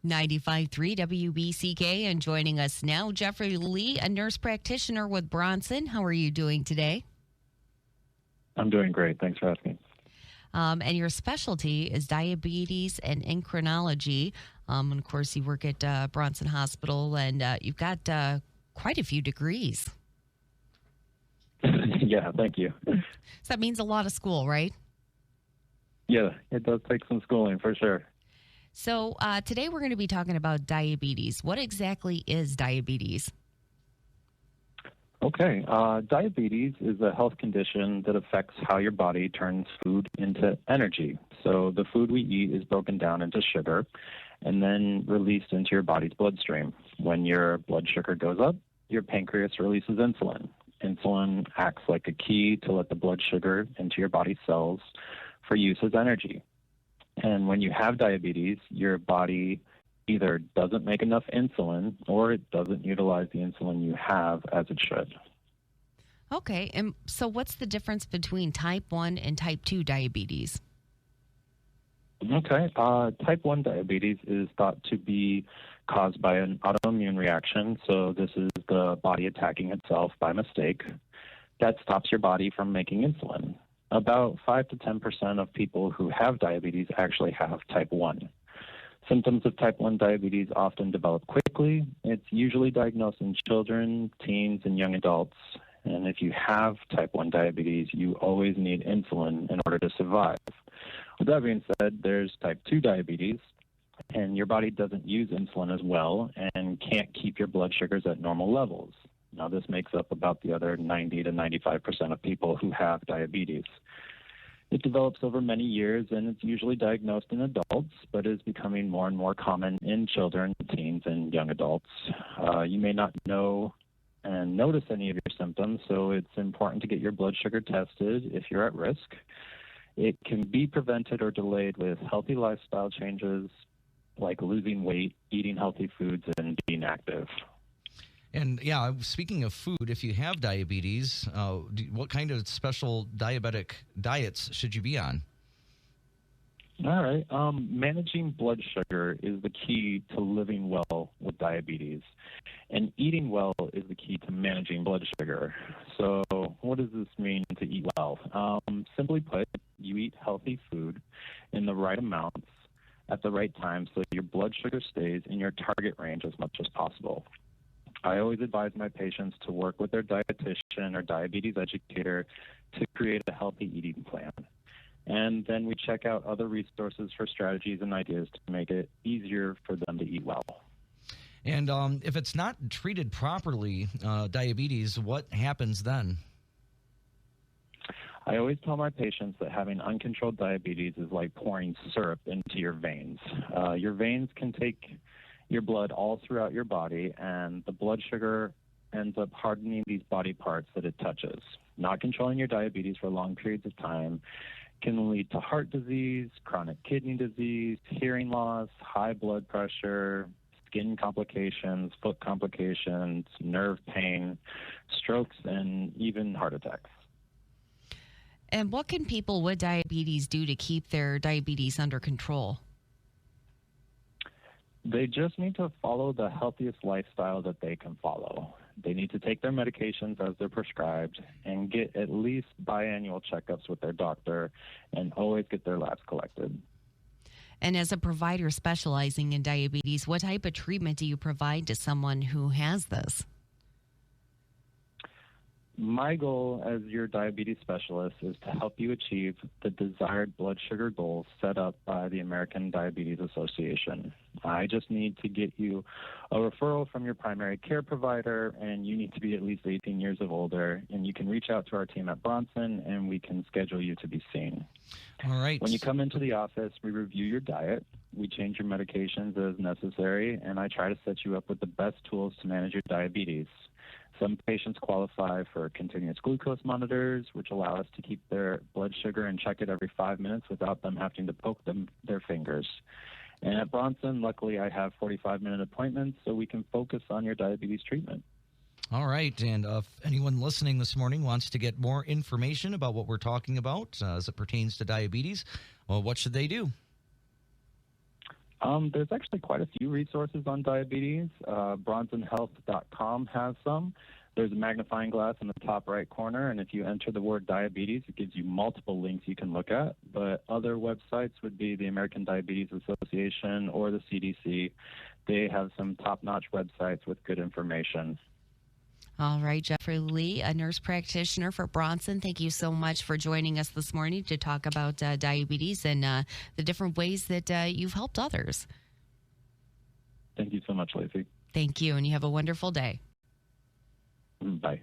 95.3 WBCK, and joining us now, Jeffrey Lee, a nurse practitioner with Bronson. How are you doing today? I'm doing great. Thanks for asking. And your specialty is diabetes and endocrinology. And of course, you work at Bronson Hospital, and you've got quite a few degrees. Yeah, thank you. So that means a lot of school, right? Yeah, it does take some schooling for sure. So today we're going to be talking about diabetes. What exactly is diabetes? Okay, diabetes is a health condition that affects how your body turns food into energy. So the food we eat is broken down into sugar and then released into your body's bloodstream. When your blood sugar goes up, your pancreas releases insulin. Insulin acts like a key to let the blood sugar into your body's cells for use as energy. And when you have diabetes, your body either doesn't make enough insulin or it doesn't utilize the insulin you have as it should. Okay, and so what's the difference between type 1 and type 2 diabetes? Okay, type 1 diabetes is thought to be caused by an autoimmune reaction. So this is the body attacking itself by mistake. That stops your body from making insulin. About 5 to 10% of people who have diabetes actually have type 1. Symptoms of type 1 diabetes often develop quickly. It's usually diagnosed in children, teens, and young adults. And if you have type 1 diabetes, you always need insulin in order to survive. With that being said, there's type 2 diabetes, and your body doesn't use insulin as well and can't keep your blood sugars at normal levels. Now, this makes up about the other 90 to 95% of people who have diabetes. It develops over many years, and it's usually diagnosed in adults, but is becoming more and more common in children, teens, and young adults. You may not know and notice any of your symptoms, so it's important to get your blood sugar tested if you're at risk. It can be prevented or delayed with healthy lifestyle changes like losing weight, eating healthy foods, and being active. And yeah, speaking of food, if you have diabetes, what kind of special diabetic diets should you be on? All right. Managing blood sugar is the key to living well with diabetes. And eating well is the key to managing blood sugar. So what does this mean to eat well? Simply put, you eat healthy food in the right amounts at the right time so your blood sugar stays in your target range as much as possible. I always advise my patients to work with their dietitian or diabetes educator to create a healthy eating plan. And then we check out other resources for strategies and ideas to make it easier for them to eat well. And if it's not treated properly, diabetes, what happens then? I always tell my patients that having uncontrolled diabetes is like pouring syrup into your veins. Your veins can take your blood all throughout your body, and the blood sugar ends up hardening these body parts that it touches. Not controlling your diabetes for long periods of time can lead to heart disease, chronic kidney disease, hearing loss, high blood pressure, skin complications, foot complications, nerve pain, strokes, and even heart attacks. And what can people with diabetes do to keep their diabetes under control? They just need to follow the healthiest lifestyle that they can follow. They need to take their medications as they're prescribed and get at least biannual checkups with their doctor and always get their labs collected. And as a provider specializing in diabetes, what type of treatment do you provide to someone who has this? My goal as your diabetes specialist is to help you achieve the desired blood sugar goals set up by the American Diabetes Association. I just need to get you a referral from your primary care provider, and you need to be at least 18 years of older, and you can reach out to our team at Bronson, and we can schedule you to be seen. All right. When you come into the office, we review your diet, we change your medications as necessary, and I try to set you up with the best tools to manage your diabetes. Some patients qualify for continuous glucose monitors, which allow us to keep their blood sugar and check it every 5 minutes without them having to poke their fingers. And at Bronson, luckily, I have 45-minute appointments, so we can focus on your diabetes treatment. All right. And if anyone listening this morning wants to get more information about what we're talking about as it pertains to diabetes, well, what should they do? There's actually quite a few resources on diabetes. BronsonHealth.com has some. There's a magnifying glass in the top right corner, and if you enter the word diabetes, it gives you multiple links you can look at. But other websites would be the American Diabetes Association or the CDC. They have some top-notch websites with good information. All right, Jeffrey Lee, a nurse practitioner for Bronson. Thank you so much for joining us this morning to talk about diabetes and the different ways that you've helped others. Thank you so much, Lacey. Thank you, and you have a wonderful day. Bye.